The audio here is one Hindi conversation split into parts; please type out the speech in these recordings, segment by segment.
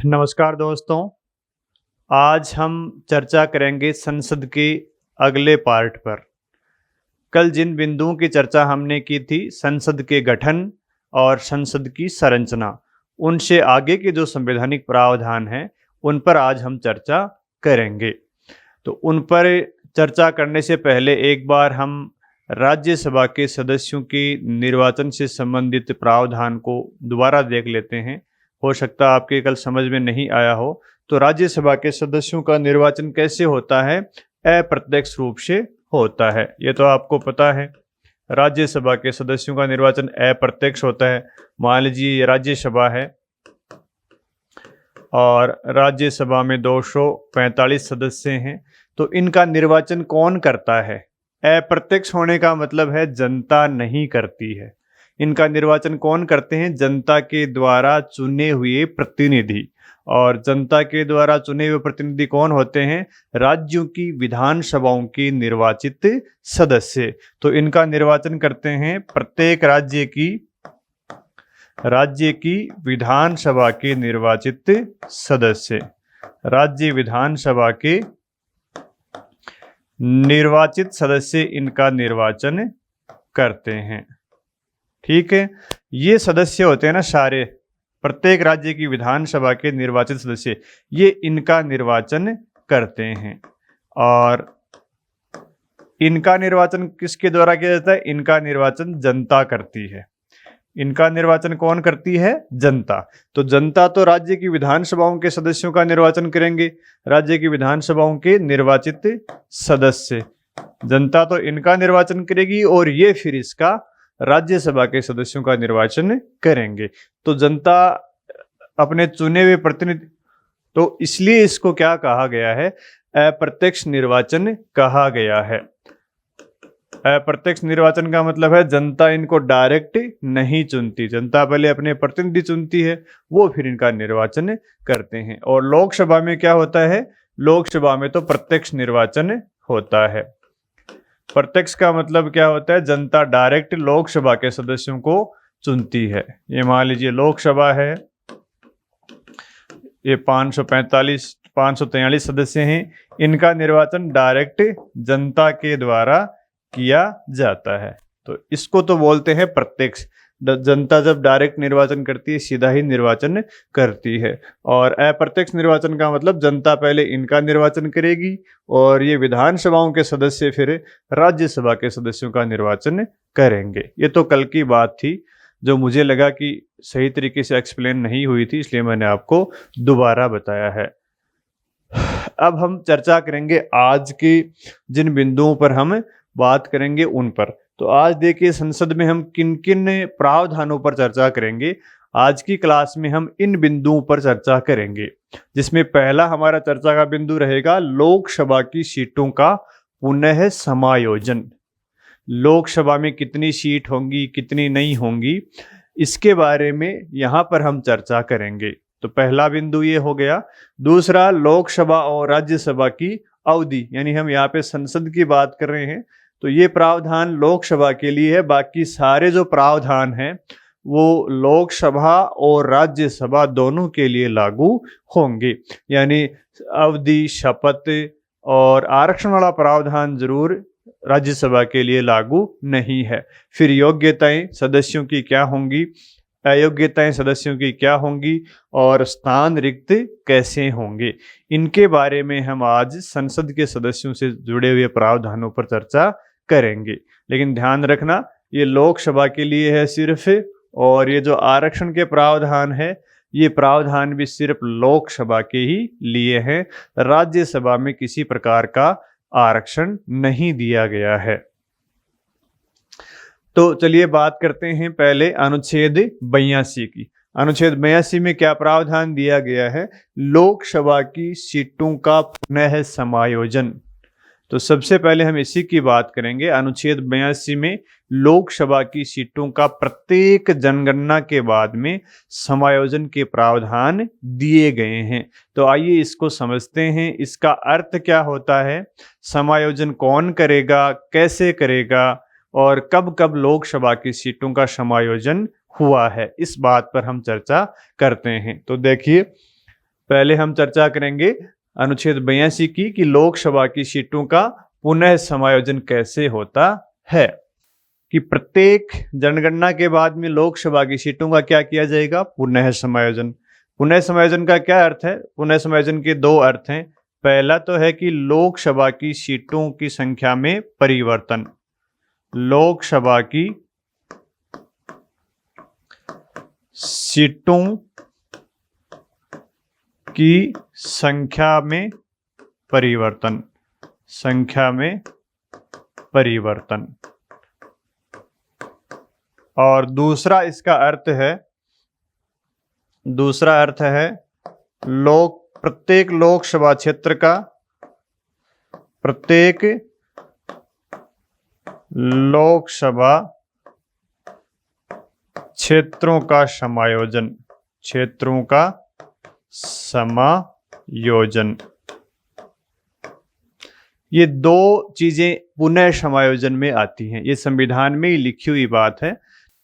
नमस्कार दोस्तों। आज हम चर्चा करेंगे संसद के अगले पार्ट पर। कल जिन बिंदुओं की चर्चा हमने की थी, संसद के गठन और संसद की संरचना, उनसे आगे के जो संवैधानिक प्रावधान हैं उन पर आज हम चर्चा करेंगे। तो उन पर चर्चा करने से पहले एक बार हम राज्यसभा के सदस्यों के निर्वाचन से संबंधित प्रावधान को दोबारा देख लेते हैं। हो सकता है आपके कल समझ में नहीं आया हो। तो राज्यसभा के सदस्यों का निर्वाचन कैसे होता है? अप्रत्यक्ष रूप से होता है, ये तो आपको पता है। राज्यसभा के सदस्यों का निर्वाचन अप्रत्यक्ष होता है। मान लीजिए ये राज्यसभा है और राज्यसभा में 245 सदस्य हैं, तो इनका निर्वाचन कौन करता है? अप्रत्यक्ष होने का मतलब है जनता नहीं करती है। इनका निर्वाचन कौन करते हैं? जनता के द्वारा चुने हुए प्रतिनिधि। और जनता के द्वारा चुने हुए प्रतिनिधि कौन होते हैं? राज्यों की विधानसभाओं के निर्वाचित सदस्य। तो इनका निर्वाचन करते हैं प्रत्येक राज्य की विधानसभा के निर्वाचित सदस्य। राज्य विधानसभा के निर्वाचित सदस्य इनका निर्वाचन करते हैं। ठीक है, ये सदस्य होते हैं ना सारे, प्रत्येक राज्य की विधानसभा के निर्वाचित सदस्य, ये इनका निर्वाचन करते हैं। और इनका निर्वाचन किसके द्वारा किया जाता है? इनका निर्वाचन जनता करती है। इनका निर्वाचन कौन करती है? जनता। तो जनता तो राज्य की विधानसभाओं के सदस्यों का निर्वाचन करेंगे, राज्य की विधानसभाओं के निर्वाचित सदस्य। जनता तो इनका निर्वाचन करेगी और ये फिर इसका राज्यसभा के सदस्यों का निर्वाचन करेंगे। तो जनता अपने चुने हुए प्रतिनिधि, तो इसलिए इसको क्या कहा गया है? अप्रत्यक्ष निर्वाचन कहा गया है। अप्रत्यक्ष निर्वाचन का मतलब है जनता इनको डायरेक्ट नहीं चुनती, जनता पहले अपने प्रतिनिधि चुनती है, वो फिर इनका निर्वाचन करते हैं। और लोकसभा में क्या होता है? लोकसभा में तो प्रत्यक्ष निर्वाचन होता है। प्रत्यक्ष का मतलब क्या होता है? जनता डायरेक्ट लोकसभा के सदस्यों को चुनती है। ये मान लीजिए लोकसभा है, ये 543 सदस्य हैं, इनका निर्वाचन डायरेक्ट जनता के द्वारा किया जाता है। तो इसको तो बोलते हैं प्रत्यक्ष। जनता जब डायरेक्ट निर्वाचन करती है, सीधा ही निर्वाचन करती है। और अप्रत्यक्ष निर्वाचन का मतलब जनता पहले इनका निर्वाचन करेगी और ये विधानसभाओं के सदस्य फिर राज्यसभा के सदस्यों का निर्वाचन करेंगे। ये तो कल की बात थी जो मुझे लगा कि सही तरीके से एक्सप्लेन नहीं हुई थी, इसलिए मैंने आपको दोबारा बताया है। अब हम चर्चा करेंगे आज के जिन बिंदुओं पर हम बात करेंगे उन पर। तो आज देखिए संसद में हम किन किन प्रावधानों पर चर्चा करेंगे। आज की क्लास में हम इन बिंदुओं पर चर्चा करेंगे, जिसमें पहला हमारा चर्चा का बिंदु रहेगा लोकसभा की सीटों का पुनः समायोजन। लोकसभा में कितनी सीट होंगी, कितनी नहीं होंगी, इसके बारे में यहाँ पर हम चर्चा करेंगे। तो पहला बिंदु ये हो गया। दूसरा, लोकसभा और राज्यसभा की अवधि, यानी हम यहाँ पे संसद की बात कर रहे हैं, तो ये प्रावधान लोकसभा के लिए है। बाकी सारे जो प्रावधान हैं वो लोकसभा और राज्यसभा दोनों के लिए लागू होंगे। यानी अवधि, शपथ और आरक्षण वाला प्रावधान जरूर राज्यसभा के लिए लागू नहीं है। फिर योग्यताएं सदस्यों की क्या होंगी, अयोग्यताएं सदस्यों की क्या होंगी और स्थान रिक्त कैसे होंगे, इनके बारे में हम आज संसद के सदस्यों से जुड़े हुए प्रावधानों पर चर्चा करेंगे। लेकिन ध्यान रखना, ये लोकसभा के लिए है सिर्फ, और ये जो आरक्षण के प्रावधान है ये प्रावधान भी सिर्फ लोकसभा के ही लिए हैं। राज्यसभा में किसी प्रकार का आरक्षण नहीं दिया गया है। तो चलिए बात करते हैं पहले अनुच्छेद 82 की। अनुच्छेद 82 में क्या प्रावधान दिया गया है? लोकसभा की सीटों का पुनः समायोजन। तो सबसे पहले हम इसी की बात करेंगे। अनुच्छेद 82 में लोकसभा की सीटों का प्रत्येक जनगणना के बाद में समायोजन के प्रावधान दिए गए हैं। तो आइए इसको समझते हैं, इसका अर्थ क्या होता है, समायोजन कौन करेगा, कैसे करेगा और कब कब लोकसभा की सीटों का समायोजन हुआ है, इस बात पर हम चर्चा करते हैं। तो देखिए, पहले हम चर्चा करेंगे अनुच्छेद 82 की कि लोकसभा की सीटों का पुनः समायोजन कैसे होता है। कि प्रत्येक जनगणना के बाद में लोकसभा की सीटों का क्या किया जाएगा, पुनः समायोजन। पुनः समायोजन का क्या अर्थ है? पुनः समायोजन के दो अर्थ हैं। पहला तो है कि लोकसभा की सीटों की संख्या में परिवर्तन, लोकसभा की सीटों की संख्या में परिवर्तन, संख्या में परिवर्तन। और दूसरा इसका अर्थ है, दूसरा अर्थ है प्रत्येक लोकसभा क्षेत्र का, प्रत्येक लोकसभा क्षेत्रों का समायोजन, क्षेत्रों का समायोजन। ये दो चीजें पुनः समायोजन में आती हैं। ये संविधान में ही लिखी हुई बात है।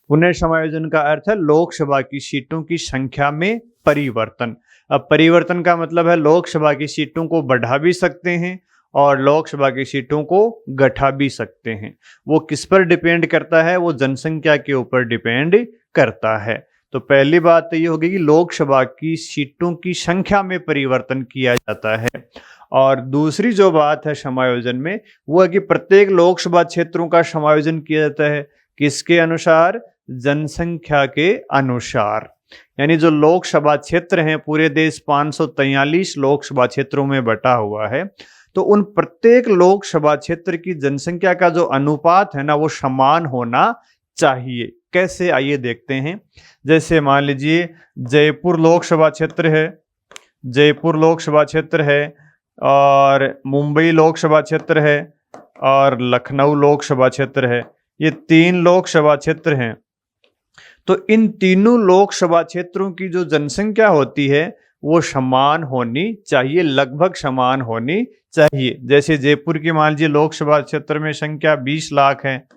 पुनः समायोजन का अर्थ है लोकसभा की सीटों की संख्या में परिवर्तन। अब परिवर्तन का मतलब है लोकसभा की सीटों को बढ़ा भी सकते हैं और लोकसभा की सीटों को घटा भी सकते हैं। वो किस पर डिपेंड करता है? वो जनसंख्या के ऊपर डिपेंड करता है। तो पहली बात तो ये होगी कि लोकसभा की सीटों की संख्या में परिवर्तन किया जाता है। और दूसरी जो बात है समायोजन में, वो है कि प्रत्येक लोकसभा क्षेत्रों का समायोजन किया जाता है। किसके अनुसार? जनसंख्या के अनुसार। यानी जो लोकसभा क्षेत्र हैं, पूरे देश 543 लोकसभा क्षेत्रों में बटा हुआ है, तो उन प्रत्येक लोकसभा क्षेत्र की जनसंख्या का जो अनुपात है ना, वो समान होना चाहिए। कैसे? आइए देखते हैं। जैसे मान लीजिए जयपुर लोकसभा क्षेत्र है, जयपुर लोकसभा क्षेत्र है, और मुंबई लोकसभा क्षेत्र है, और लखनऊ लोकसभा क्षेत्र है। ये 3 लोकसभा क्षेत्र हैं। तो इन तीनों लोकसभा क्षेत्रों की जो जनसंख्या होती है वो समान होनी चाहिए, लगभग समान होनी चाहिए। जैसे जयपुर की मान लीजिए लोकसभा क्षेत्र में संख्या 20 लाख है,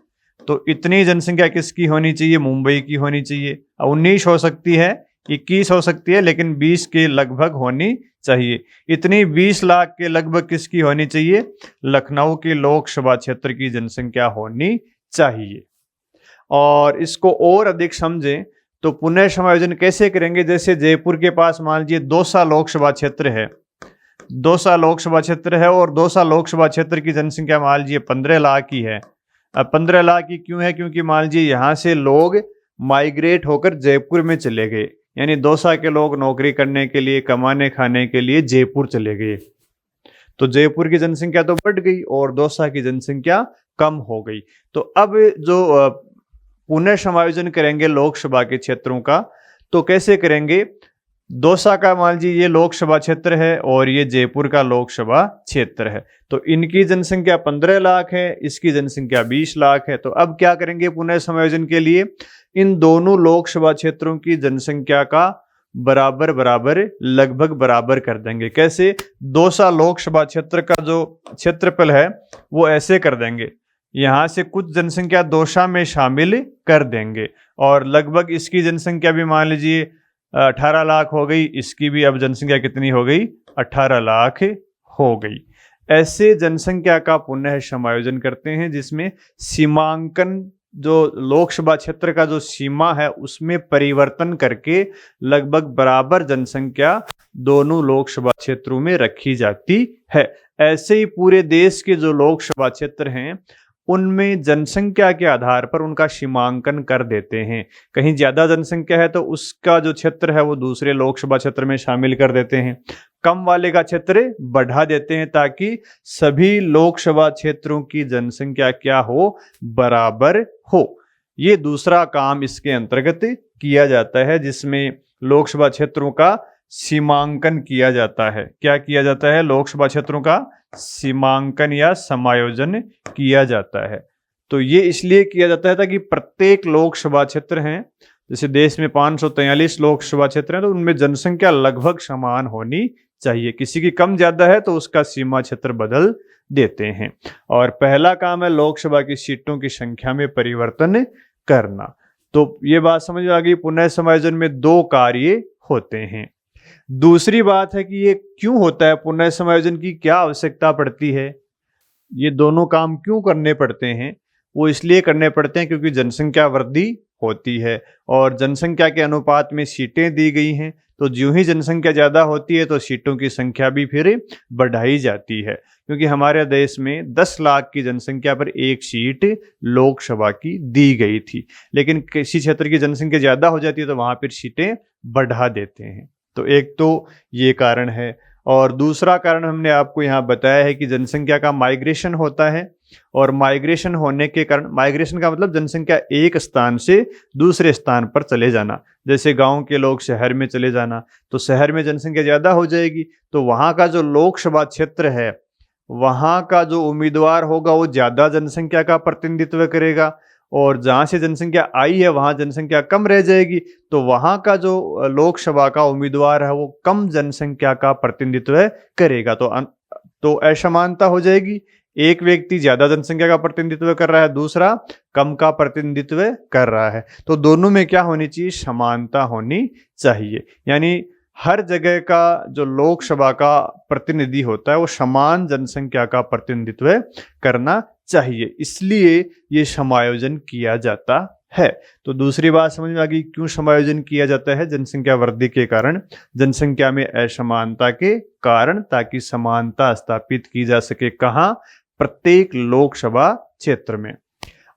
तो इतनी जनसंख्या किसकी होनी चाहिए? मुंबई की होनी चाहिए। 19 हो सकती है, 21 हो सकती है, लेकिन 20 के लगभग होनी चाहिए। इतनी 20 लाख के लगभग किसकी होनी चाहिए? लखनऊ के लोकसभा क्षेत्र की जनसंख्या होनी चाहिए। और इसको और अधिक समझें तो पुनः समायोजन कैसे करेंगे? जैसे जयपुर के पास मान लीजिए दौसा लोकसभा क्षेत्र है, दौसा लोकसभा क्षेत्र है, और दौसा लोकसभा क्षेत्र की जनसंख्या मान लीजिए 15 लाख की है। अब 15 लाख की क्यों है? क्योंकि मान लीजिए यहाँ से लोग माइग्रेट होकर जयपुर में चले गए, यानी दौसा के लोग नौकरी करने के लिए, कमाने खाने के लिए जयपुर चले गए। तो जयपुर की जनसंख्या तो बढ़ गई और दौसा की जनसंख्या कम हो गई। तो अब जो पुनः समायोजन करेंगे लोकसभा के क्षेत्रों का, तो कैसे करेंगे? दौसा का मान लीजिए ये लोकसभा क्षेत्र है और ये जयपुर का लोकसभा क्षेत्र है, तो इनकी जनसंख्या 15 लाख है, इसकी जनसंख्या 20 लाख है। तो अब क्या करेंगे पुनः समायोजन के लिए? इन दोनों लोकसभा क्षेत्रों की जनसंख्या का बराबर बराबर, लगभग बराबर कर देंगे। कैसे? दौसा लोकसभा क्षेत्र का जो क्षेत्रफल है वो ऐसे कर देंगे, यहाँ से कुछ जनसंख्या दौसा में शामिल कर देंगे, और लगभग इसकी जनसंख्या भी मान लीजिए 18 लाख हो गई, इसकी भी अब जनसंख्या कितनी हो गई? 18 लाख हो गई। ऐसे जनसंख्या का पुनः समायोजन करते हैं, जिसमें सीमांकन, जो लोकसभा क्षेत्र का जो सीमा है उसमें परिवर्तन करके लगभग बराबर जनसंख्या दोनों लोकसभा क्षेत्रों में रखी जाती है। ऐसे ही पूरे देश के जो लोकसभा क्षेत्र हैं उनमें जनसंख्या के आधार पर उनका सीमांकन कर देते हैं। कहीं ज्यादा जनसंख्या है तो उसका जो क्षेत्र है वो दूसरे लोकसभा क्षेत्र में शामिल कर देते हैं, कम वाले का क्षेत्र बढ़ा देते हैं, ताकि सभी लोकसभा क्षेत्रों की जनसंख्या क्या हो? बराबर हो। ये दूसरा काम इसके अंतर्गत किया जाता है, जिसमें लोकसभा क्षेत्रों का सीमांकन किया जाता है। क्या किया जाता है? लोकसभा क्षेत्रों का सीमांकन या समायोजन किया जाता है। तो ये इसलिए किया जाता है ताकि प्रत्येक लोकसभा क्षेत्र हैं, जैसे देश में 543 लोकसभा क्षेत्र हैं, तो उनमें जनसंख्या लगभग समान होनी चाहिए। किसी की कम ज्यादा है तो उसका सीमा क्षेत्र बदल देते हैं। और पहला काम है लोकसभा की सीटों की संख्या में परिवर्तन करना। तो ये बात समझ आ गई, पुनः समायोजन में 2 कार्य होते हैं। दूसरी बात है कि ये क्यों होता है, पुनः समायोजन की क्या आवश्यकता पड़ती है, ये दोनों काम क्यों करने पड़ते हैं। वो इसलिए करने पड़ते हैं क्योंकि जनसंख्या वृद्धि होती है और जनसंख्या के अनुपात में सीटें दी गई हैं, तो ज्यों ही जनसंख्या ज़्यादा होती है तो सीटों की संख्या भी फिर बढ़ाई जाती है, क्योंकि हमारे देश में 10 लाख की जनसंख्या पर एक सीट लोकसभा की दी गई थी, लेकिन किसी क्षेत्र की जनसंख्या ज़्यादा हो जाती है तो वहाँ पर सीटें बढ़ा देते हैं। तो एक तो ये कारण है, और दूसरा कारण हमने आपको यहाँ बताया है कि जनसंख्या का माइग्रेशन होता है, और माइग्रेशन होने के कारण, माइग्रेशन का मतलब जनसंख्या एक स्थान से दूसरे स्थान पर चले जाना, जैसे गांव के लोग शहर में चले जाना, तो शहर में जनसंख्या ज़्यादा हो जाएगी तो वहाँ का जो लोकसभा क्षेत्र है, वहाँ का जो उम्मीदवार होगा वो ज़्यादा जनसंख्या का प्रतिनिधित्व करेगा, और जहाँ से जनसंख्या आई है वहाँ जनसंख्या कम रह जाएगी, तो वहाँ का जो लोकसभा का उम्मीदवार है वो कम जनसंख्या का प्रतिनिधित्व करेगा। तो असमानता हो जाएगी, एक व्यक्ति ज्यादा जनसंख्या का प्रतिनिधित्व कर रहा है, दूसरा कम का प्रतिनिधित्व कर रहा है, तो दोनों में क्या होनी चाहिए, समानता होनी चाहिए। यानी हर जगह का जो लोकसभा का प्रतिनिधि होता है वो समान जनसंख्या का प्रतिनिधित्व करना चाहिए, इसलिए ये समायोजन किया जाता है। तो दूसरी बात समझ में आ गई क्यों समायोजन किया जाता है, जनसंख्या वृद्धि के कारण, जनसंख्या में असमानता के कारण, ताकि समानता स्थापित की जा सके, कहाँ, प्रत्येक लोकसभा क्षेत्र में।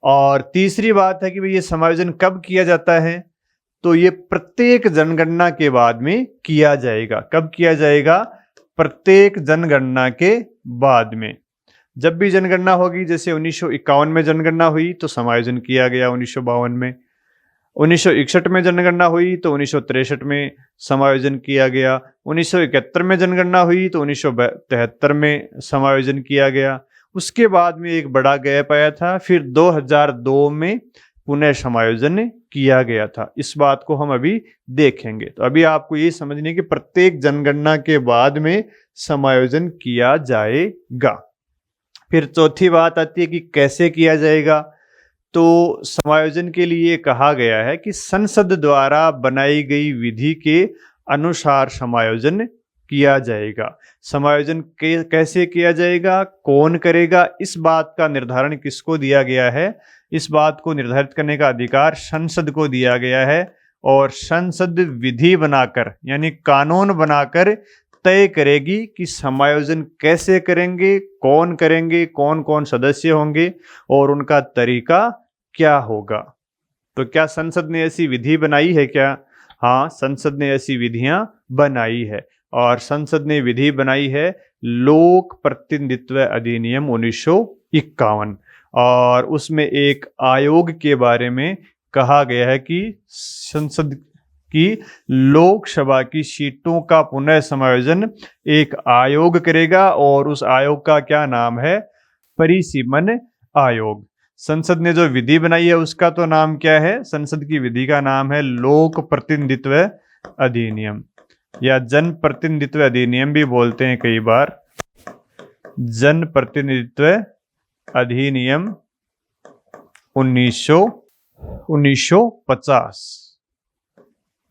और तीसरी बात है कि भाई ये समायोजन कब किया जाता है, तो ये प्रत्येक जनगणना के बाद में किया जाएगा। कब किया जाएगा, प्रत्येक जनगणना के बाद में। जब भी जनगणना होगी, जैसे 1951 में जनगणना हुई तो समायोजन किया गया 1952 में, 1961 में जनगणना हुई तो 1963 में समायोजन किया गया, 1971 में जनगणना हुई तो 1973 में समायोजन किया गया, उसके बाद में एक बड़ा गैप आया था, फिर 2002 में पुनः समायोजन किया गया था। इस बात को हम अभी देखेंगे। तो अभी आपको ये समझने कि प्रत्येक जनगणना के बाद में समायोजन किया जाएगा। फिर चौथी बात आती है कि कैसे किया जाएगा। तो समायोजन के लिए कहा गया है कि संसद द्वारा बनाई गई विधि के अनुसार समायोजन किया जाएगा। समायोजन कैसे किया जाएगा, कौन करेगा, इस बात का निर्धारण किसको दिया गया है, इस बात को निर्धारित करने का अधिकार संसद को दिया गया है, और संसद विधि बनाकर यानी कानून बनाकर तय करेगी कि समायोजन कैसे करेंगे, कौन कौन सदस्य होंगे और उनका तरीका क्या होगा। तो क्या संसद ने ऐसी विधि बनाई है क्या? हाँ, संसद ने ऐसी विधियां बनाई है, और संसद ने विधि बनाई है लोक प्रतिनिधित्व अधिनियम 1951, और उसमें एक आयोग के बारे में कहा गया है कि संसद की लोकसभा की सीटों का पुनः समायोजन एक आयोग करेगा, और उस आयोग का क्या नाम है, परिसीमन आयोग। संसद ने जो विधि बनाई है उसका तो नाम क्या है, संसद की विधि का नाम है लोक प्रतिनिधित्व अधिनियम, या जन प्रतिनिधित्व अधिनियम भी बोलते हैं कई बार, जन प्रतिनिधित्व अधिनियम 1950।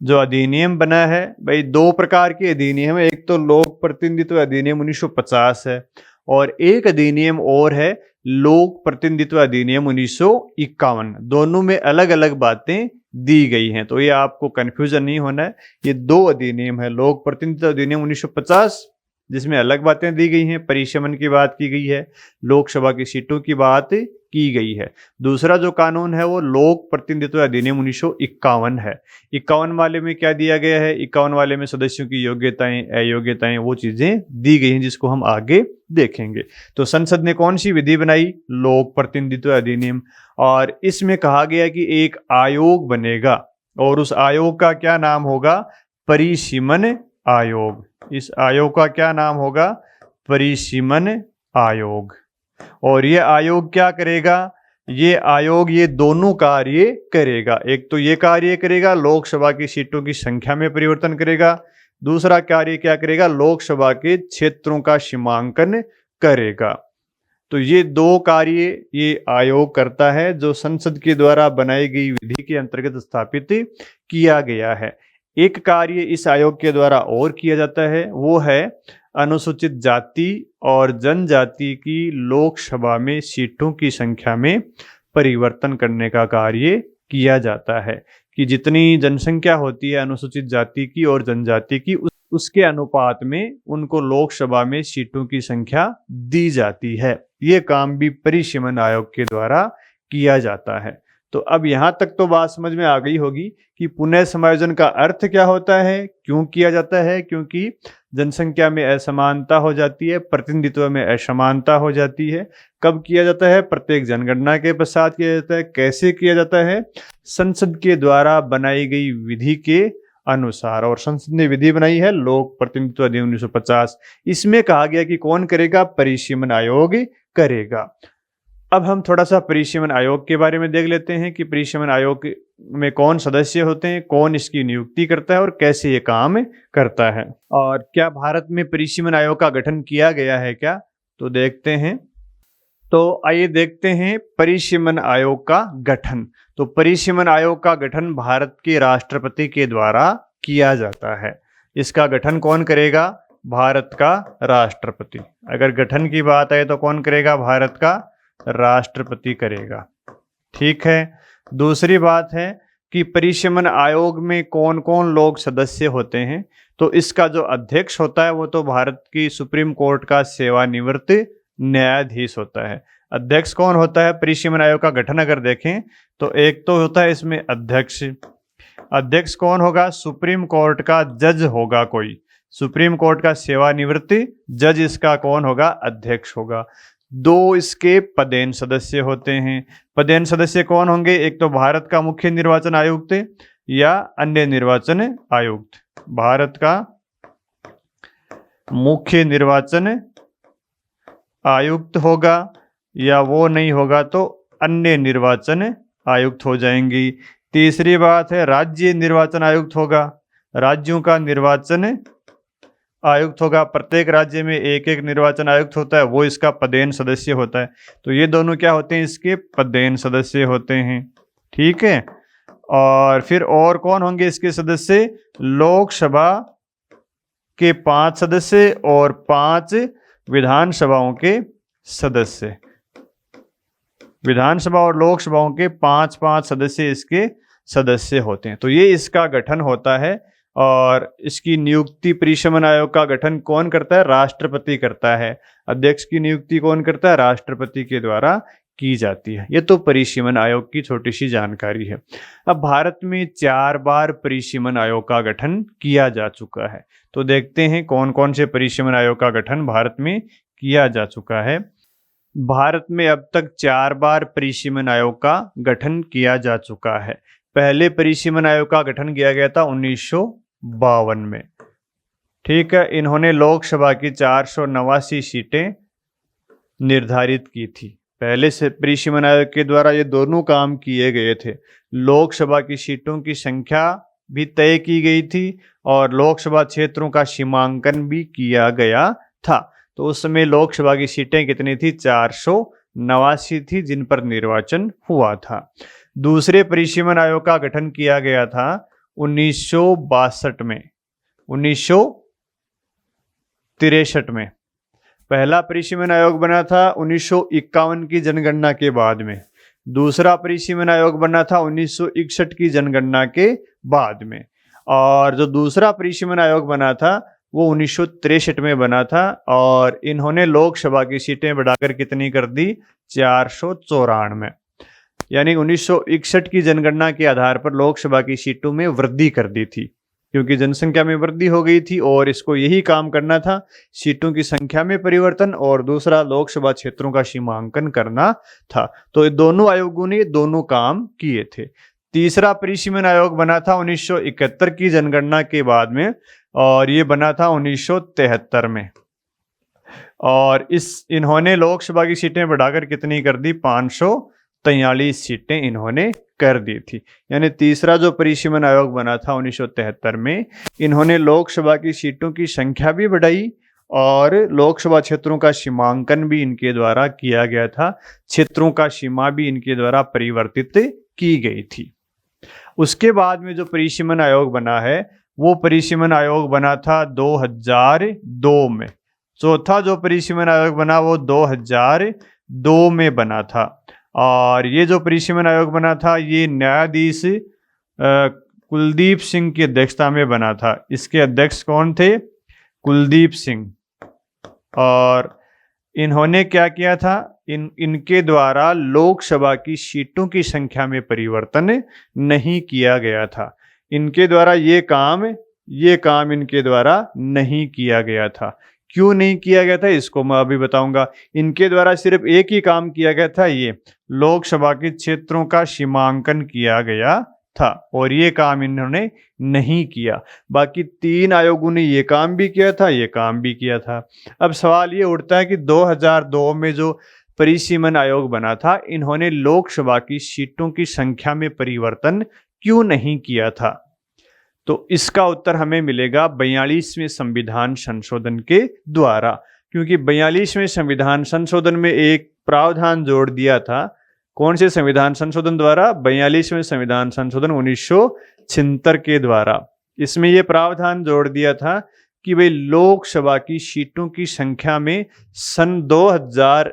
जो अधिनियम बना है भाई, दो प्रकार के अधिनियम है, एक तो लोक प्रतिनिधित्व अधिनियम 1950 है, और एक अधिनियम और है लोक प्रतिनिधित्व अधिनियम 1951। दोनों में अलग अलग बातें दी गई हैं, तो ये आपको कंफ्यूजन नहीं होना है। ये दो अधिनियम है, लोक प्रतिनिधित्व अधिनियम 1950 जिसमें अलग बातें दी गई हैं, परिसीमन की बात की गई है, लोकसभा की सीटों की बात की गई है। दूसरा जो कानून है वो लोक प्रतिनिधित्व अधिनियम 1951 है। 51 वाले में क्या दिया गया है, 51 वाले में सदस्यों की योग्यताएं, अयोग्यताएं, वो चीजें दी गई हैं जिसको हम आगे देखेंगे। तो संसद ने कौन सी विधि बनाई, लोक प्रतिनिधित्व अधिनियम, और इसमें कहा गया कि एक आयोग बनेगा, और उस आयोग का क्या नाम होगा, परिसीमन आयोग। इस आयोग का क्या नाम होगा, परिसीमन आयोग। और ये आयोग क्या करेगा, ये आयोग ये दोनों कार्य करेगा। एक तो ये कार्य करेगा, लोकसभा की सीटों की संख्या में परिवर्तन करेगा, दूसरा कार्य क्या करेगा, लोकसभा के क्षेत्रों का सीमांकन करेगा। तो ये दो कार्य ये आयोग करता है, जो संसद के द्वारा बनाई गई विधि के अंतर्गत स्थापित किया गया है। एक कार्य इस आयोग के द्वारा और किया जाता है, वो है अनुसूचित जाति और जनजाति की लोकसभा में सीटों की संख्या में परिवर्तन करने का कार्य किया जाता है कि जितनी जनसंख्या होती है अनुसूचित जाति की और जनजाति की उसके अनुपात में उनको लोकसभा में सीटों की संख्या दी जाती है। ये काम भी परिसीमन आयोग के द्वारा किया जाता है। तो अब यहाँ तक तो बात समझ में आ गई होगी कि पुनः समायोजन का अर्थ क्या होता है, क्यों किया जाता है। क्योंकि जनसंख्या में असमानता हो जाती है, प्रतिनिधित्व में असमानता हो जाती है। कब किया जाता है? प्रत्येक जनगणना के पश्चात किया जाता है। कैसे किया जाता है? संसद के द्वारा बनाई गई विधि के अनुसार, और संसद ने विधि बनाई है लोक प्रतिनिधित्व अधिनियम 1950। इसमें कहा गया कि कौन करेगा? परिसीमन आयोग करेगा। अब हम थोड़ा सा परिसीमन आयोग के बारे में देख लेते हैं कि परिसीमन आयोग में कौन सदस्य होते हैं, कौन इसकी नियुक्ति करता है और कैसे ये काम करता है, और क्या भारत में परिसीमन आयोग का गठन किया गया है क्या, तो देखते हैं। तो आइए देखते हैं परिसीमन आयोग का गठन। तो परिसीमन आयोग का गठन भारत के राष्ट्रपति के द्वारा किया जाता है। इसका गठन कौन करेगा? भारत का राष्ट्रपति। अगर गठन की बात आए तो कौन करेगा? भारत का राष्ट्रपति करेगा। ठीक है। दूसरी बात है कि परिसीमन आयोग में कौन कौन लोग सदस्य होते हैं। तो इसका जो अध्यक्ष होता है वो तो भारत की सुप्रीम कोर्ट का सेवानिवृत्त न्यायाधीश होता है। अध्यक्ष कौन होता है परिसीमन आयोग का गठन अगर देखें तो एक तो होता है इसमें अध्यक्ष। अध्यक्ष कौन होगा? सुप्रीम कोर्ट का जज होगा कोई, सुप्रीम कोर्ट का सेवानिवृत्त जज इसका कौन होगा? अध्यक्ष होगा। दो इसके पदेन सदस्य होते हैं। पदेन सदस्य कौन होंगे? एक तो भारत का मुख्य निर्वाचन आयुक्त या अन्य निर्वाचन आयुक्त। भारत का मुख्य निर्वाचन आयुक्त होगा, या वो नहीं होगा तो अन्य निर्वाचन आयुक्त हो जाएंगी। तीसरी बात है राज्य निर्वाचन आयुक्त होगा, राज्यों का निर्वाचन आयुक्त होगा। प्रत्येक राज्य में एक एक निर्वाचन आयुक्त होता है, वो इसका पदेन सदस्य होता है। तो ये दोनों क्या होते हैं? इसके पदेन सदस्य होते हैं। ठीक है। और फिर और कौन होंगे इसके सदस्य? लोकसभा के 5 सदस्य और 5 विधानसभाओं के सदस्य। विधानसभा और लोकसभाओं के 5-5 सदस्य इसके सदस्य होते हैं। तो ये इसका गठन होता है। और इसकी नियुक्ति परिसीमन आयोग का गठन कौन करता है? राष्ट्रपति करता है। अध्यक्ष की नियुक्ति कौन करता है? राष्ट्रपति के द्वारा की जाती है। ये तो परिसीमन आयोग की छोटी सी जानकारी है। अब भारत में 4 बार परिसीमन आयोग का गठन किया जा चुका है। तो देखते हैं कौन कौन से परिसीमन आयोग का गठन भारत में किया जा चुका है। भारत में अब तक 4 बार परिसीमन आयोग का गठन किया जा चुका है। पहले परिसीमन आयोग का गठन किया गया था 1952 में। ठीक है। इन्होंने लोकसभा की 489 सीटें निर्धारित की थी। पहले से परिसीमन आयोग के द्वारा ये दोनों काम किए गए थे। लोकसभा की सीटों की संख्या भी तय की गई थी और लोकसभा क्षेत्रों का सीमांकन भी किया गया था। तो उस समय लोकसभा की सीटें कितनी थी? 489 थी जिन पर निर्वाचन हुआ था। दूसरे परिसीमन आयोग का गठन किया गया था 1962 में, 1963 में। पहला परिसीमन आयोग बना था 1951 की जनगणना के बाद में। दूसरा परिसीमन आयोग बना था 1961 की जनगणना के बाद में। और जो दूसरा परिसीमन आयोग बना था वो 1963 में बना था। और इन्होंने लोकसभा की सीटें बढ़ाकर कितनी कर दी? 494। यानी 1961 की जनगणना के आधार पर लोकसभा की सीटों में वृद्धि कर दी थी, क्योंकि जनसंख्या में वृद्धि हो गई थी और इसको यही काम करना था, सीटों की संख्या में परिवर्तन और दूसरा लोकसभा क्षेत्रों का सीमांकन करना था। तो दोनों आयोगों ने दोनों काम किए थे। तीसरा परिसीमन आयोग बना था 1971 की जनगणना के बाद में, और ये बना था 1973 में। और इन्होंने लोकसभा की सीटें बढ़ाकर कितनी कर दी? 543 सीटें इन्होंने कर दी थी। यानी तीसरा जो परिसीमन आयोग बना था 1973 में, इन्होंने लोकसभा की सीटों की संख्या भी बढ़ाई और लोकसभा क्षेत्रों का सीमांकन भी इनके द्वारा किया गया था। क्षेत्रों का सीमा भी इनके द्वारा परिवर्तित की गई थी। उसके बाद में जो परिसीमन आयोग बना है वो परिसीमन आयोग बना था 2002 में। चौथा जो परिसीमन आयोग बना वो 2002 में बना था। और ये जो परिसीमन आयोग बना था ये न्यायाधीश कुलदीप सिंह की अध्यक्षता में बना था। इसके अध्यक्ष कौन थे? कुलदीप सिंह। और इन्होंने क्या किया था? इनके द्वारा लोकसभा की सीटों की संख्या में परिवर्तन नहीं किया गया था। इनके द्वारा ये काम इनके द्वारा नहीं किया गया था। क्यों नहीं किया गया था इसको मैं अभी बताऊंगा। इनके द्वारा सिर्फ एक ही काम किया गया था, ये लोकसभा के क्षेत्रों का सीमांकन किया गया था और ये काम इन्होंने नहीं किया। बाकी 3 आयोगों ने ये काम भी किया था, ये काम भी किया था। अब सवाल ये उठता है कि 2002 में जो परिसीमन आयोग बना था इन्होंने लोकसभा की सीटों की संख्या में परिवर्तन क्यों नहीं किया था? तो इसका उत्तर हमें मिलेगा 42वें संविधान संशोधन के द्वारा। क्योंकि 42वें संविधान संशोधन में एक प्रावधान जोड़ दिया था। कौन से संविधान संशोधन द्वारा? 42वें संविधान संशोधन 1976 के द्वारा। इसमें यह प्रावधान जोड़ दिया था कि भाई लोकसभा की सीटों की संख्या में सन 2000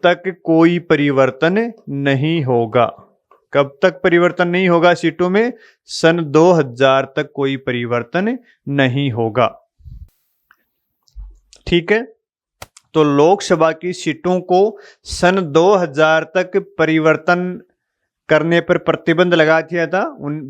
तक कोई परिवर्तन नहीं होगा। कब तक परिवर्तन नहीं होगा सीटों में? सन 2000 तक कोई परिवर्तन नहीं होगा। ठीक है, तो लोकसभा की सीटों को सन 2000 तक परिवर्तन करने पर प्रतिबंध लगा दिया था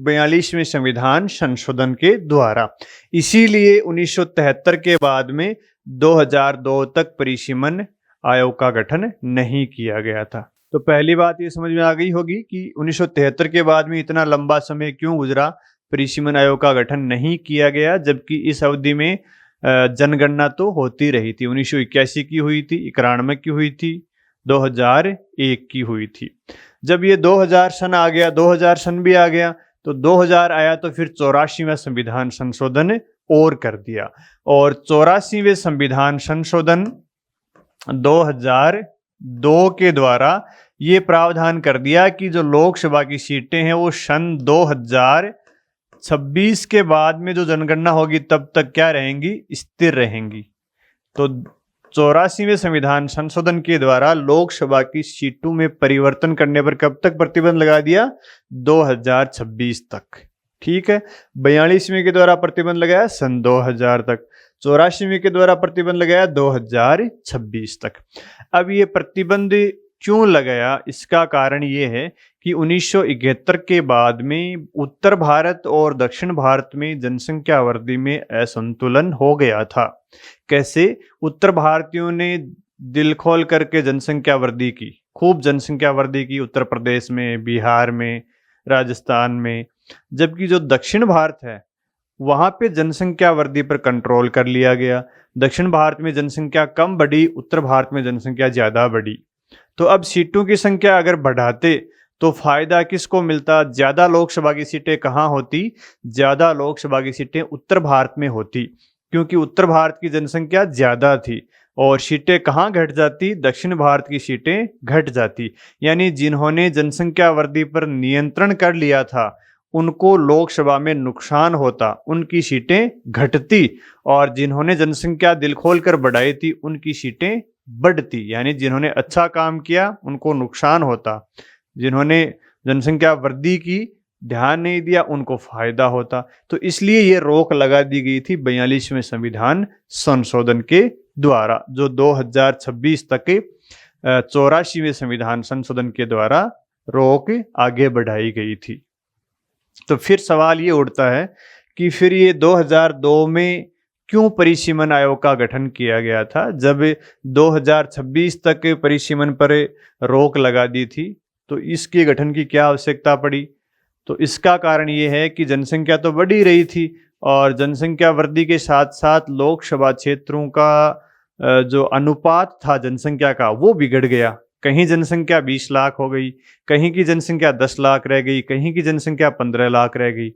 42वें संविधान संशोधन के द्वारा। इसीलिए 1973 के बाद में 2002 तक परिसीमन आयोग का गठन नहीं किया गया था। तो पहली बात ये समझ में आ गई होगी कि 1973 के बाद में इतना लंबा समय क्यों गुजरा, परिसीमन आयोग का गठन नहीं किया गया, जबकि इस अवधि में जनगणना तो होती रही थी। 1981 की हुई थी, 91 की हुई थी, 2001 की हुई थी। जब ये 2000 सन आ गया, 2000 सन भी आ गया, तो 2000 आया तो फिर 84वां संविधान संशोधन और कर दिया। और 84वें संविधान संशोधन 2002 के द्वारा ये प्रावधान कर दिया कि जो लोकसभा की सीटें हैं वो सन 2026 के बाद में जो जनगणना होगी तब तक क्या रहेंगी? स्थिर रहेंगी। तो 84वें संविधान संशोधन के द्वारा लोकसभा की सीटों में परिवर्तन करने पर कब तक प्रतिबंध लगा दिया? 2026 तक। ठीक है, 42वें के द्वारा प्रतिबंध लगाया सन 2000 तक, 84वें के द्वारा प्रतिबंध लगाया 2026 तक। अब ये प्रतिबंध क्यों लगाया? इसका कारण ये है कि 1971 के बाद में उत्तर भारत और दक्षिण भारत में जनसंख्या वृद्धि में असंतुलन हो गया था। कैसे? उत्तर भारतीयों ने दिल खोल करके जनसंख्या वृद्धि की, खूब जनसंख्या वृद्धि की उत्तर प्रदेश में, बिहार में, राजस्थान में, जबकि जो दक्षिण भारत है वहां पे जनसंख्या वृद्धि पर कंट्रोल कर लिया गया। दक्षिण भारत में जनसंख्या कम बढ़ी, उत्तर भारत में जनसंख्या ज्यादा बढ़ी। तो अब सीटों की संख्या अगर बढ़ाते तो फायदा किसको मिलता? ज्यादा लोकसभा की सीटें कहाँ होती? ज्यादा लोकसभा की सीटें उत्तर भारत में होती, क्योंकि उत्तर भारत की जनसंख्या ज्यादा थी। और सीटें कहाँ घट जाती? दक्षिण भारत की सीटें घट जाती। यानी जिन्होंने जनसंख्या वृद्धि पर नियंत्रण कर लिया था उनको लोकसभा में नुकसान होता, उनकी सीटें घटती, और जिन्होंने जनसंख्या दिल खोल कर बढ़ाई थी उनकी सीटें बढ़ती। यानी जिन्होंने अच्छा काम किया उनको नुकसान होता, जिन्होंने जनसंख्या वृद्धि की ध्यान नहीं दिया उनको फायदा होता। तो इसलिए ये रोक लगा दी गई थी 42वें संविधान संशोधन के द्वारा, जो 2026 तक 84वें संविधान संशोधन के द्वारा रोक आगे बढ़ाई गई थी। तो फिर सवाल ये उठता है कि फिर ये 2002 में क्यों परिसीमन आयोग का गठन किया गया था, जब 2026 तक परिसीमन पर रोक लगा दी थी, तो इसके गठन की क्या आवश्यकता पड़ी? तो इसका कारण ये है कि जनसंख्या तो बढ़ ही रही थी और जनसंख्या वृद्धि के साथ साथ लोकसभा क्षेत्रों का जो अनुपात था जनसंख्या का वो बिगड़ गया। कहीं जनसंख्या 20 लाख हो गई, कहीं की जनसंख्या 10 लाख रह गई, कहीं की जनसंख्या 15 लाख रह गई,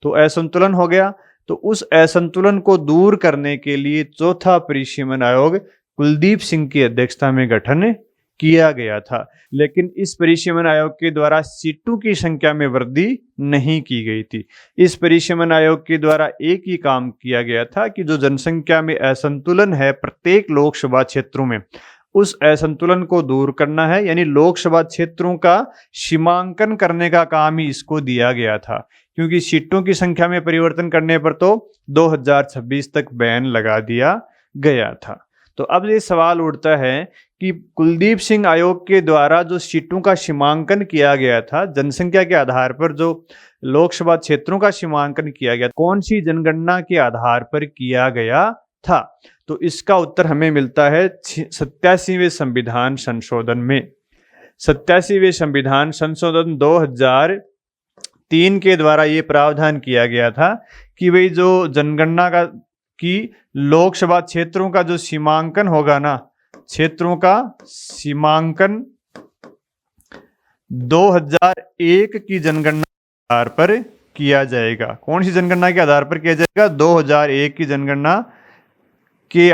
तो असंतुलन हो गया। तो उस असंतुलन को दूर करने के लिए चौथा परिसीमन आयोग कुलदीप सिंह की अध्यक्षता में गठन किया गया था, लेकिन इस परिसीमन आयोग के द्वारा सीटों की संख्या में वृद्धि नहीं की गई थी। इस परिसीमन आयोग के द्वारा एक ही काम किया गया था कि जो जनसंख्या में असंतुलन है प्रत्येक लोकसभा क्षेत्रों में, उस असंतुलन को दूर करना है, यानी लोकसभा क्षेत्रों का सीमांकन करने का काम ही इसको दिया गया था, क्योंकि सीटों की संख्या में परिवर्तन करने पर तो 2026 तक बैन लगा दिया गया था। तो अब ये सवाल उठता है कि कुलदीप सिंह आयोग के द्वारा जो सीटों का सीमांकन किया गया था, जनसंख्या के आधार पर जो लोकसभा क्षेत्रों का सीमांकन किया गया, कौन सी जनगणना के आधार पर किया गया था? तो इसका उत्तर हमें मिलता है 87वें संविधान संशोधन में। 87वें संविधान संशोधन 2003 के द्वारा ये प्रावधान किया गया था कि भाई जो जनगणना का कि लोकसभा क्षेत्रों का जो सीमांकन होगा ना, क्षेत्रों का सीमांकन 2001 की जनगणना के आधार पर किया जाएगा। कौन सी जनगणना के आधार पर किया जाएगा? 2001 की जनगणना के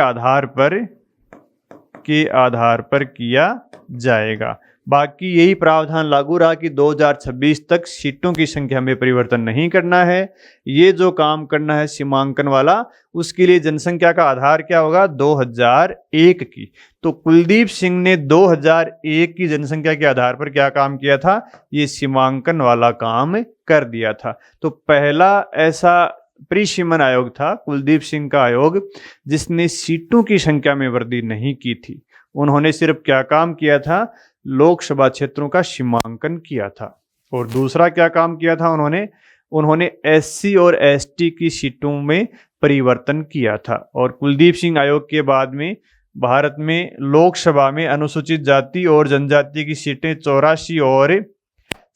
आधार पर किया जाएगा। बाकी यही प्रावधान लागू रहा कि 2026 तक सीटों की संख्या में परिवर्तन नहीं करना है। ये जो काम करना है सीमांकन वाला, उसके लिए जनसंख्या का आधार क्या होगा? 2001 की। तो कुलदीप सिंह ने 2001 की जनसंख्या के आधार पर क्या काम किया था? ये सीमांकन वाला काम कर दिया था। तो पहला ऐसा परिसीमन आयोग था कुलदीप सिंह का आयोग जिसने सीटों की संख्या में वृद्धि नहीं की थी। उन्होंने सिर्फ क्या काम किया था? लोकसभा क्षेत्रों का सीमांकन किया था। और दूसरा क्या काम किया था उन्होंने एससी और एसटी की सीटों में परिवर्तन किया था। और कुलदीप सिंह आयोग के बाद में भारत में लोकसभा में अनुसूचित जाति और जनजाति की सीटें 84 और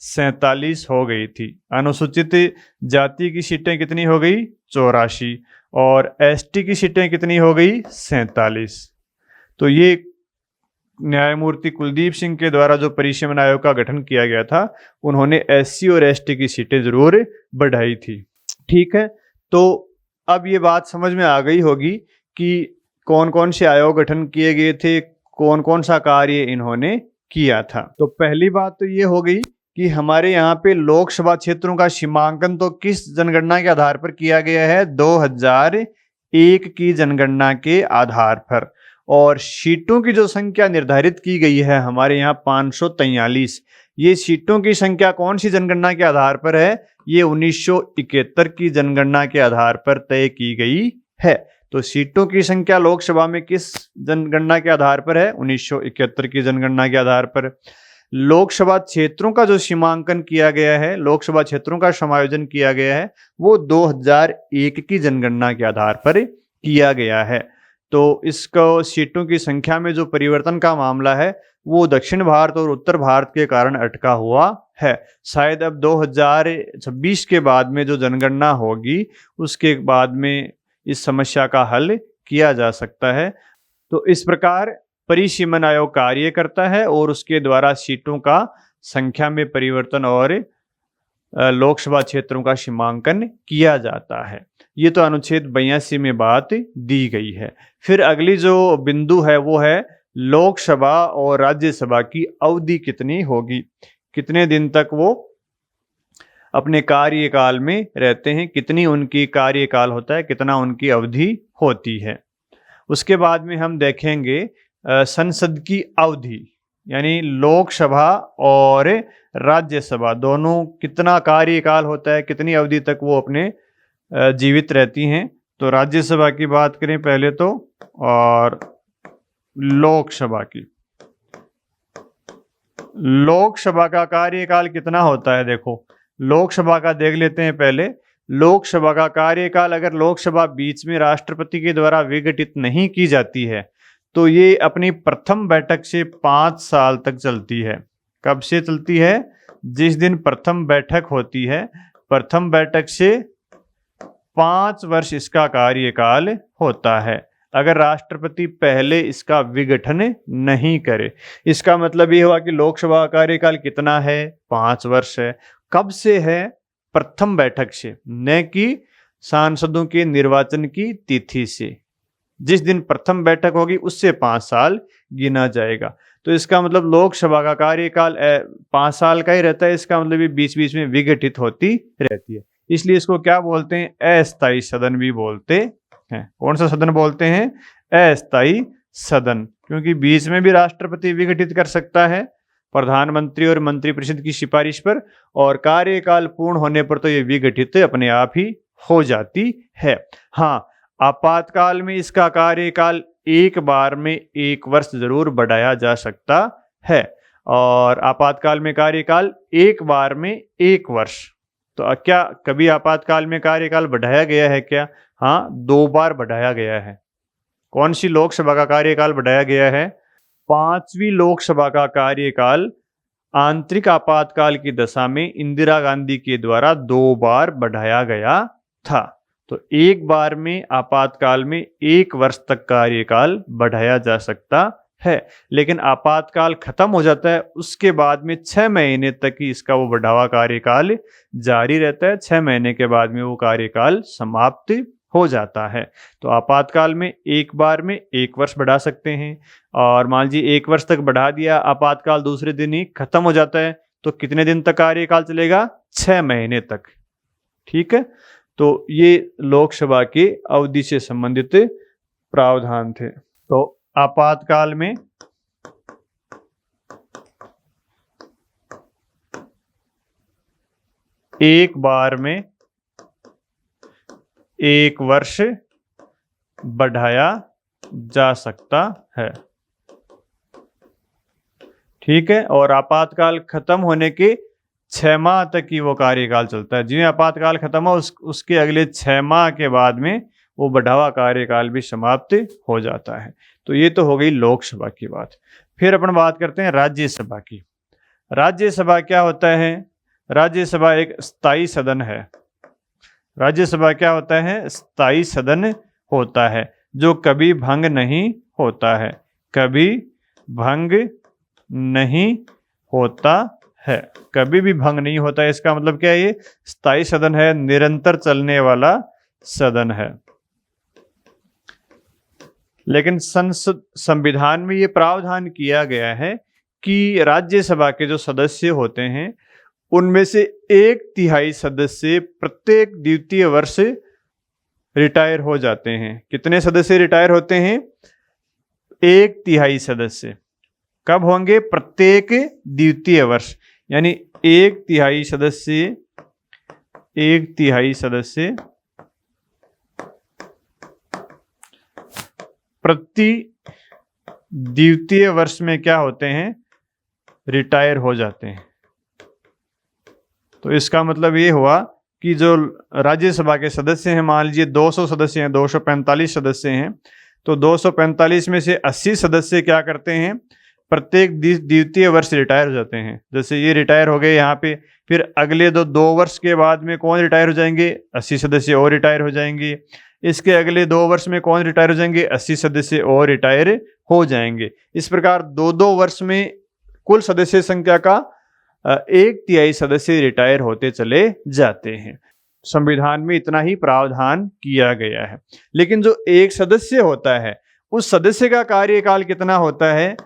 47 हो गई थी। अनुसूचित जाति की सीटें कितनी हो गई? 84। और एसटी की सीटें कितनी हो गई? 47। तो ये न्यायमूर्ति कुलदीप सिंह के द्वारा जो परिसीमन आयोग का गठन किया गया था, उन्होंने एससी और एसटी की सीटें जरूर बढ़ाई थी। ठीक है, तो अब ये बात समझ में आ गई होगी कि कौन कौन से आयोग गठन किए गए थे, कौन कौन सा कार्य इन्होंने किया था। तो पहली बात तो ये हो गई कि हमारे यहाँ पे लोकसभा क्षेत्रों का सीमांकन तो किस जनगणना के आधार पर किया गया है? 2001 की जनगणना के आधार पर। और सीटों की जो संख्या निर्धारित की गई है हमारे यहाँ 543, ये सीटों की संख्या कौन सी जनगणना के आधार पर है? ये 1971 की जनगणना के आधार पर तय की गई है। तो सीटों की संख्या लोकसभा में किस जनगणना के आधार पर है? 1971 की जनगणना के आधार पर। लोकसभा क्षेत्रों का जो सीमांकन किया गया है, लोकसभा क्षेत्रों का समायोजन किया गया है, वो 2001 की जनगणना के आधार पर किया गया है। तो इसको सीटों की संख्या में जो परिवर्तन का मामला है वो दक्षिण भारत और उत्तर भारत के कारण अटका हुआ है। शायद अब 2026 के बाद में जो जनगणना होगी उसके बाद में इस समस्या का हल किया जा सकता है। तो इस प्रकार परिसीमन आयोग कार्य करता है और उसके द्वारा सीटों का संख्या में परिवर्तन और लोकसभा क्षेत्रों का सीमांकन किया जाता है। ये तो अनुच्छेद 82 में बात दी गई है। फिर अगली जो बिंदु है वो है लोकसभा और राज्यसभा की अवधि कितनी होगी, कितने दिन तक वो अपने कार्यकाल में रहते हैं, कितनी उनकी कार्यकाल होता है, कितना उनकी अवधि होती है। उसके बाद में हम देखेंगे संसद की अवधि, यानी लोकसभा और राज्यसभा दोनों कितना कार्यकाल होता है, कितनी अवधि तक वो अपने जीवित रहती हैं। तो राज्यसभा की बात करें पहले तो, और लोकसभा की। लोकसभा का कार्यकाल कितना होता है? देखो लोकसभा का देख लेते हैं पहले। लोकसभा का कार्यकाल, अगर लोकसभा बीच में राष्ट्रपति के द्वारा विघटित नहीं की जाती है तो ये अपनी प्रथम बैठक से 5 साल तक चलती है। कब से चलती है? जिस दिन प्रथम बैठक होती है, प्रथम बैठक से 5 वर्ष इसका कार्यकाल होता है, अगर राष्ट्रपति पहले इसका विघटन नहीं करे। इसका मतलब ये हुआ कि लोकसभा का कार्यकाल कितना है? 5 वर्ष है। कब से है? प्रथम बैठक से, न कि सांसदों के निर्वाचन की तिथि से। जिस दिन प्रथम बैठक होगी उससे 5 साल गिना जाएगा। तो इसका मतलब लोकसभा का कार्यकाल 5 साल का ही रहता है, इसका मतलब ये बीच बीच में विघटित होती रहती है, इसलिए इसको क्या बोलते हैं, अस्थायी सदन भी बोलते हैं। कौन सा सदन बोलते हैं, अस्थायी सदन, क्योंकि बीच में भी राष्ट्रपति विघटित कर सकता है प्रधानमंत्री और मंत्रिपरिषद की सिफारिश पर, और कार्यकाल पूर्ण होने पर तो ये विघटित अपने आप ही हो जाती है। हाँ, आपातकाल में इसका कार्यकाल एक बार में 1 वर्ष जरूर बढ़ाया जा सकता है, और आपातकाल में कार्यकाल एक बार में 1 वर्ष। तो क्या कभी आपातकाल में कार्यकाल बढ़ाया गया है क्या? हाँ, 2 बार बढ़ाया गया है। कौन सी लोकसभा का कार्यकाल बढ़ाया गया है? 5वीं लोकसभा का कार्यकाल आंतरिक आपातकाल की दशा में इंदिरा गांधी के द्वारा 2 बार बढ़ाया गया था। तो एक बार में आपातकाल में 1 वर्ष तक कार्यकाल बढ़ाया जा सकता है, लेकिन आपातकाल खत्म हो जाता है उसके बाद में 6 महीने तक ही इसका वो बढ़ावा कार्यकाल जारी रहता है। 6 महीने के बाद में वो कार्यकाल समाप्त हो जाता है। तो आपातकाल में एक बार में 1 वर्ष बढ़ा सकते हैं, और मान लीजिए 1 वर्ष तक बढ़ा दिया, आपातकाल दूसरे दिन ही खत्म हो जाता है, तो कितने दिन तक कार्यकाल चलेगा? 6 महीने तक। ठीक है, तो ये लोकसभा की अवधि से संबंधित प्रावधान थे। तो आपातकाल में एक बार में 1 वर्ष बढ़ाया जा सकता है। ठीक है, और आपातकाल खत्म होने के 6 माह तक ही वो कार्यकाल चलता है। जिन्हें आपातकाल खत्म हो उसके अगले 6 माह के बाद में वो बढ़ावा कार्यकाल भी समाप्त हो जाता है। तो ये तो हो गई लोकसभा की बात। फिर अपन बात करते हैं राज्यसभा की। राज्यसभा क्या होता है? राज्यसभा एक स्थायी सदन है। राज्यसभा क्या होता है? स्थायी सदन होता है, जो कभी भंग नहीं होता है, कभी भंग नहीं होता है, कभी भी भंग नहीं होता है। इसका मतलब क्या है? ये स्थायी सदन है, निरंतर चलने वाला सदन है। लेकिन संविधान में ये प्रावधान किया गया है कि राज्यसभा के जो सदस्य होते हैं उनमें से 1/3 सदस्य प्रत्येक द्वितीय वर्ष रिटायर हो जाते हैं। कितने सदस्य रिटायर होते हैं? 1/3 सदस्य। कब होंगे? प्रत्येक द्वितीय वर्ष, यानी 1/3 सदस्य, 1/3 सदस्य प्रति द्वितीय वर्ष में क्या होते हैं? रिटायर हो जाते हैं। तो इसका मतलब ये हुआ कि जो राज्यसभा के सदस्य हैं, मान लीजिए 200 सदस्य हैं, 245 सदस्य हैं, तो 245 में से 80 सदस्य क्या करते हैं? प्रत्येक द्वितीय वर्ष रिटायर हो जाते हैं। जैसे ये रिटायर हो गए यहाँ पे, फिर अगले 2 वर्ष के बाद में कौन रिटायर हो जाएंगे? 80 सदस्य और रिटायर हो जाएंगे। इसके अगले 2 वर्ष में कौन रिटायर हो जाएंगे? 80 सदस्य और रिटायर हो जाएंगे। इस प्रकार 2-2 वर्ष में कुल सदस्य संख्या का 1/3 सदस्य रिटायर होते चले जाते हैं। संविधान में इतना ही प्रावधान किया गया है। लेकिन जो एक सदस्य होता है उस सदस्य का कार्यकाल कितना होता है?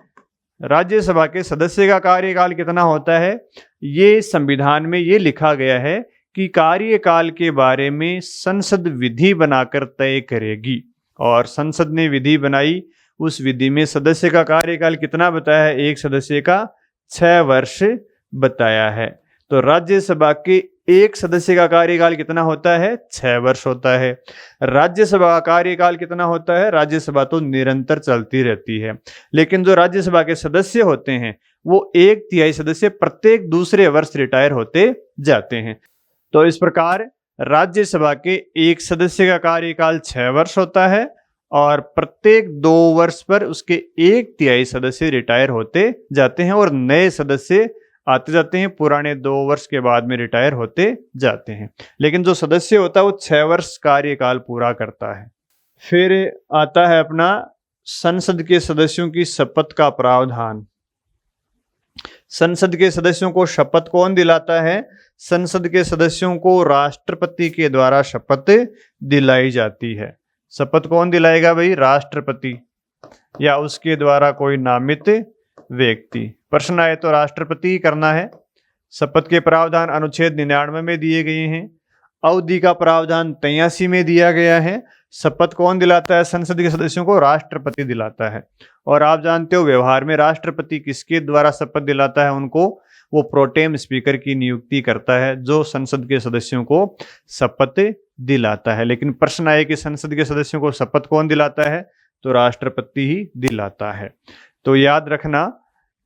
राज्यसभा के सदस्य का कार्यकाल कितना होता है? ये संविधान में ये लिखा गया है कि कार्यकाल के बारे में संसद विधि बनाकर तय करेगी, और संसद ने विधि बनाई, उस विधि में सदस्य का कार्यकाल कितना बताया है? एक सदस्य का 6 वर्ष बताया है। तो राज्यसभा के एक सदस्य का कार्यकाल कितना होता है? 6 वर्ष होता है। राज्यसभा का कार्यकाल कितना होता है? राज्यसभा तो निरंतर चलती रहती है, लेकिन जो राज्यसभा के सदस्य होते हैं वो 1/3 सदस्य प्रत्येक दूसरे वर्ष रिटायर होते जाते हैं। तो इस प्रकार राज्यसभा के एक सदस्य का कार्यकाल 6 वर्ष होता है, और प्रत्येक 2 वर्ष पर उसके 1/3 सदस्य रिटायर होते जाते हैं, और नए सदस्य आते जाते हैं, पुराने 2 वर्ष के बाद में रिटायर होते जाते हैं। लेकिन जो सदस्य होता है वो 6 वर्ष कार्यकाल पूरा करता है। फिर आता है अपना संसद के सदस्यों की शपथ का प्रावधान। संसद के सदस्यों को शपथ कौन दिलाता है? संसद के सदस्यों को राष्ट्रपति के द्वारा शपथ दिलाई जाती है। शपथ कौन दिलाएगा भाई? राष्ट्रपति या उसके द्वारा कोई नामित व्यक्ति। प्रश्न आए तो राष्ट्रपति ही करना है। शपथ के प्रावधान अनुच्छेद 99 में दिए गए हैं। अवधि का प्रावधान 83 में दिया गया है। शपथ कौन दिलाता है संसद के सदस्यों को? राष्ट्रपति दिलाता है। और आप जानते हो व्यवहार में राष्ट्रपति किसके द्वारा शपथ दिलाता है उनको? वो प्रोटेम स्पीकर की नियुक्ति करता है जो संसद के सदस्यों को शपथ दिलाता है। लेकिन प्रश्न आए कि संसद के सदस्यों को शपथ कौन दिलाता है? तो राष्ट्रपति ही दिलाता है। तो याद रखना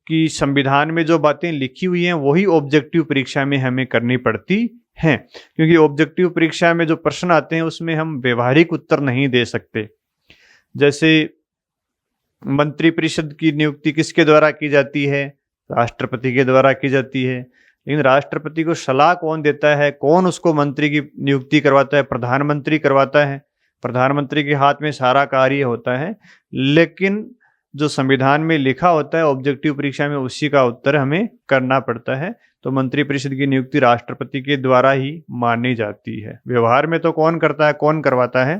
कि संविधान में जो बातें लिखी हुई हैं वही ऑब्जेक्टिव परीक्षा में हमें करनी पड़ती हैं, क्योंकि ऑब्जेक्टिव परीक्षा में जो प्रश्न आते हैं उसमें हम व्यवहारिक उत्तर नहीं दे सकते। जैसे मंत्रिपरिषद की नियुक्ति किसके द्वारा की जाती है? राष्ट्रपति के द्वारा की जाती है। लेकिन राष्ट्रपति को सलाह कौन देता है? कौन उसको मंत्री की नियुक्ति करवाता है? प्रधानमंत्री करवाता है। प्रधानमंत्री के हाथ में सारा कार्य होता है। लेकिन जो संविधान में लिखा होता है ऑब्जेक्टिव परीक्षा में उसी का उत्तर हमें करना पड़ता है। तो मंत्रिपरिषद की नियुक्ति राष्ट्रपति के द्वारा ही मानी जाती है। व्यवहार में तो कौन करता है, कौन करवाता है?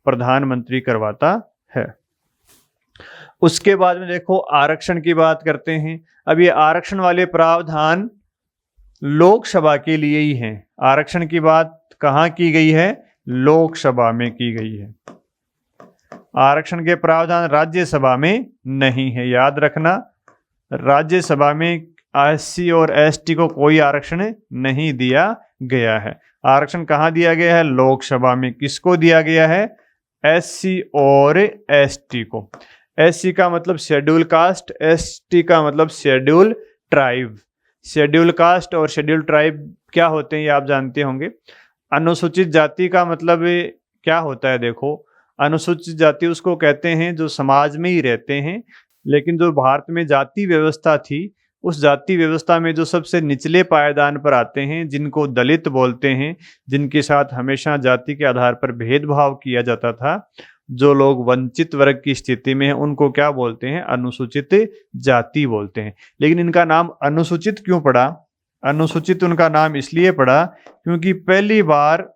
प्रधानमंत्री करवाता है। उसके बाद में देखो आरक्षण की बात करते हैं। अब ये आरक्षण वाले प्रावधान लोकसभा के लिए ही हैं। आरक्षण की बात कहाँ की गई है? लोकसभा में की गई है। आरक्षण के प्रावधान राज्यसभा में नहीं है। याद रखना, राज्यसभा में एससी और एसटी को कोई आरक्षण नहीं दिया गया है। आरक्षण कहाँ दिया गया है? लोकसभा में। किसको दिया गया है? एससी और एसटी को। एससी का मतलब शेड्यूल कास्ट, एसटी का मतलब शेड्यूल ट्राइब। शेड्यूल कास्ट और शेड्यूल ट्राइब क्या होते हैं ये आप जानते होंगे। अनुसूचित जाति का मतलब क्या होता है? देखो, अनुसूचित जाति उसको कहते हैं जो समाज में ही रहते हैं, लेकिन जो भारत में जाति व्यवस्था थी उस जाति व्यवस्था में जो सबसे निचले पायदान पर आते हैं, जिनको दलित बोलते हैं, जिनके साथ हमेशा जाति के आधार पर भेदभाव किया जाता था, जो लोग वंचित वर्ग की स्थिति में हैं, उनको क्या बोलते हैं? अनुसूचित जाति बोलते हैं। लेकिन इनका नाम अनुसूचित क्यों पड़ा? अनुसूचित उनका नाम इसलिए पड़ा क्योंकि पहली बार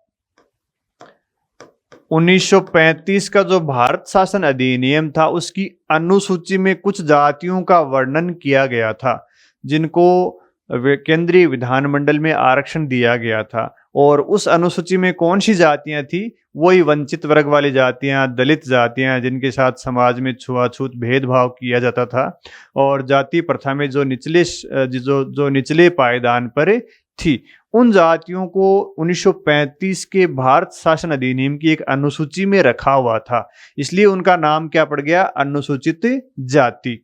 1935 का जो भारत शासन अधिनियम था उसकी अनुसूची में कुछ जातियों का वर्णन किया गया था जिनको केंद्रीय विधानमंडल में आरक्षण दिया गया था। और उस अनुसूची में कौन सी जातियां थी? वही वंचित वर्ग वाली जातियां, दलित जातियां, जिनके साथ समाज में छुआछूत भेदभाव किया जाता था। और जाति प्रथा में जो निचले पायदान पर थी, उन जातियों को 1935 के भारत शासन अधिनियम की एक अनुसूची में रखा हुआ था। इसलिए उनका नाम क्या पड़ गया? अनुसूचित जाति।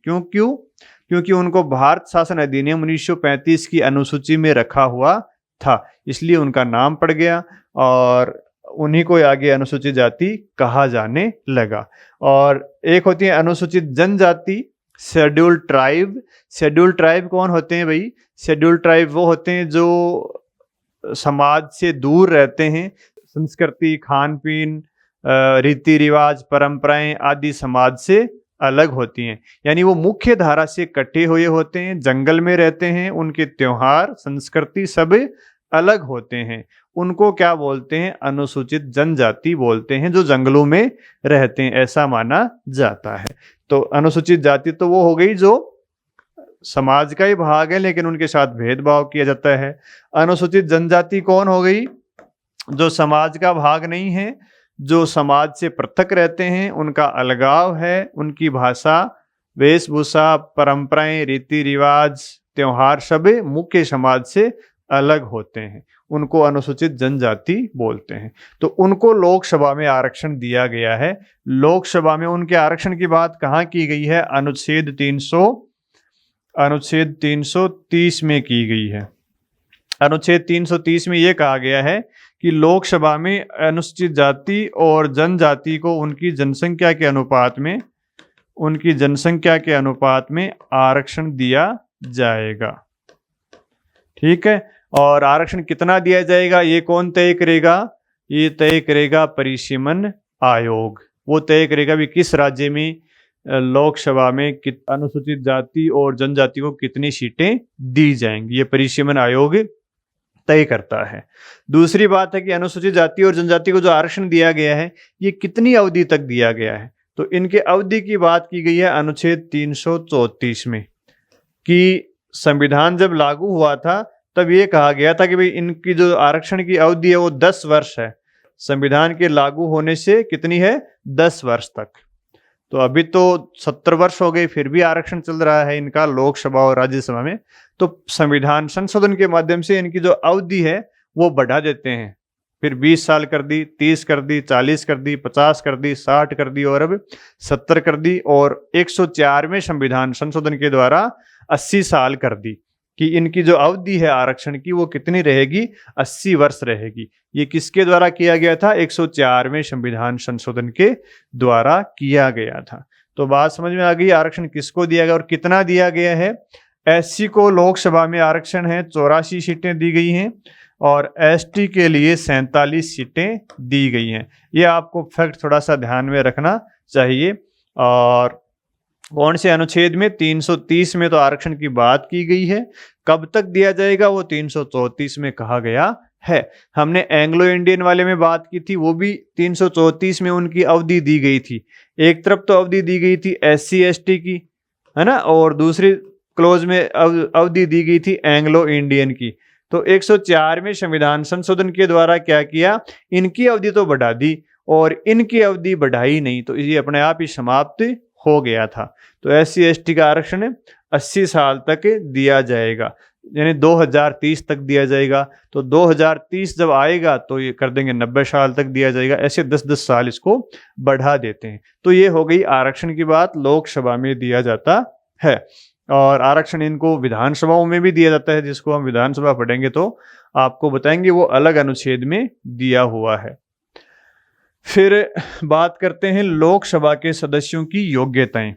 क्योंकि उनको भारत शासन अधिनियम 1935 की अनुसूची में रखा हुआ था, इसलिए उनका नाम पड़ गया और उन्हीं को आगे अनुसूचित जाति कहा जाने लगा। और एक होती है अनुसूचित जनजाति, शेड्यूल ट्राइब। शेड्यूल ट्राइब कौन होते हैं भाई? शेड्यूल ट्राइब वो होते हैं जो समाज से दूर रहते हैं। संस्कृति, खान पीन, रीति रिवाज, परंपराएं आदि समाज से अलग होती हैं। यानी वो मुख्य धारा से कटे हुए होते हैं, जंगल में रहते हैं, उनके त्योहार, संस्कृति सब अलग होते हैं। उनको क्या बोलते हैं? अनुसूचित जनजाति बोलते हैं, जो जंगलों में रहते हैं, ऐसा माना जाता है। तो अनुसूचित जाति तो वो हो गई जो समाज का ही भाग है लेकिन उनके साथ भेदभाव किया जाता है। अनुसूचित जनजाति कौन हो गई? जो समाज का भाग नहीं है, जो समाज से पृथक रहते हैं, उनका अलगाव है, उनकी भाषा, वेशभूषा, परंपराएं, रीति रिवाज, त्योहार सब मुख्य समाज से अलग होते हैं, उनको अनुसूचित जनजाति बोलते हैं। तो उनको लोकसभा में आरक्षण दिया गया है। लोकसभा में उनके आरक्षण की बात कहाँ की गई है? अनुच्छेद 330 में की गई है। अनुच्छेद 330 में यह कहा गया है कि लोकसभा में अनुसूचित जाति और जनजाति को उनकी जनसंख्या के अनुपात में आरक्षण दिया जाएगा। ठीक है। और आरक्षण कितना दिया जाएगा ये कौन तय करेगा? ये तय करेगा परिसीमन आयोग। वो तय करेगा भी किस राज्य में लोकसभा में अनुसूचित जाति और जनजाति को कितनी सीटें दी जाएंगी। ये परिसीमन आयोग तय करता है। दूसरी बात है कि अनुसूचित जाति और जनजाति को जो आरक्षण दिया गया है ये कितनी अवधि तक दिया गया है, तो इनके अवधि की बात की गई है अनुच्छेद 334 में, कि संविधान जब लागू हुआ था तब ये कहा गया था कि भाई इनकी जो आरक्षण की अवधि है वो 10 वर्ष है। संविधान के लागू होने से कितनी है, 10 वर्ष तक। तो अभी तो 70 वर्ष हो गए, फिर भी आरक्षण चल रहा है इनका लोकसभा और राज्यसभा में। तो संविधान संशोधन के माध्यम से इनकी जो अवधि है वो बढ़ा देते हैं, फिर 20 साल कर दी, 30 कर दी, 40 कर दी, 50 कर दी, 60 कर दी और अब 70 कर दी, और 104वें संविधान संशोधन के द्वारा 80 साल कर दी, कि इनकी जो अवधि है आरक्षण की वो कितनी रहेगी, 80 वर्ष रहेगी। ये किसके द्वारा किया गया था, 104वें संविधान संशोधन के द्वारा किया गया था। तो बात समझ में आ गई, आरक्षण किसको दिया गया और कितना दिया गया है। एससी को लोकसभा में आरक्षण है 84 सीटें दी गई हैं और एसटी के लिए 47 सीटें दी गई हैं। ये आपको फैक्ट थोड़ा सा ध्यान में रखना चाहिए। और कौन से अनुच्छेद में, 330 में तो आरक्षण की बात की गई है, कब तक दिया जाएगा वो 334 में कहा गया है। हमने एंग्लो इंडियन वाले में बात की थी, वो भी 334 में उनकी अवधि दी गई थी। एक तरफ तो अवधि दी गई थी एससी एसटी की, है ना, और दूसरी क्लोज में अवधि दी गई थी एंग्लो इंडियन की। तो 104वें संविधान संशोधन के द्वारा क्या किया, इनकी अवधि तो बढ़ा दी और इनकी अवधि बढ़ाई नहीं, तो ये अपने आप ही समाप्त हो गया था। तो एससी एसटी का आरक्षण 80 साल तक दिया जाएगा, यानी 2030 तक दिया जाएगा। तो 2030 जब आएगा तो ये कर देंगे 90 साल तक दिया जाएगा, ऐसे 10-10 साल इसको बढ़ा देते हैं। तो ये हो गई आरक्षण की बात, लोकसभा में दिया जाता है। और आरक्षण इनको विधानसभाओं में भी दिया जाता है, जिसको हम विधानसभा पढ़ेंगे तो आपको बताएंगे, वो अलग अनुच्छेद में दिया हुआ है। फिर बात करते हैं लोकसभा के सदस्यों की योग्यताएं।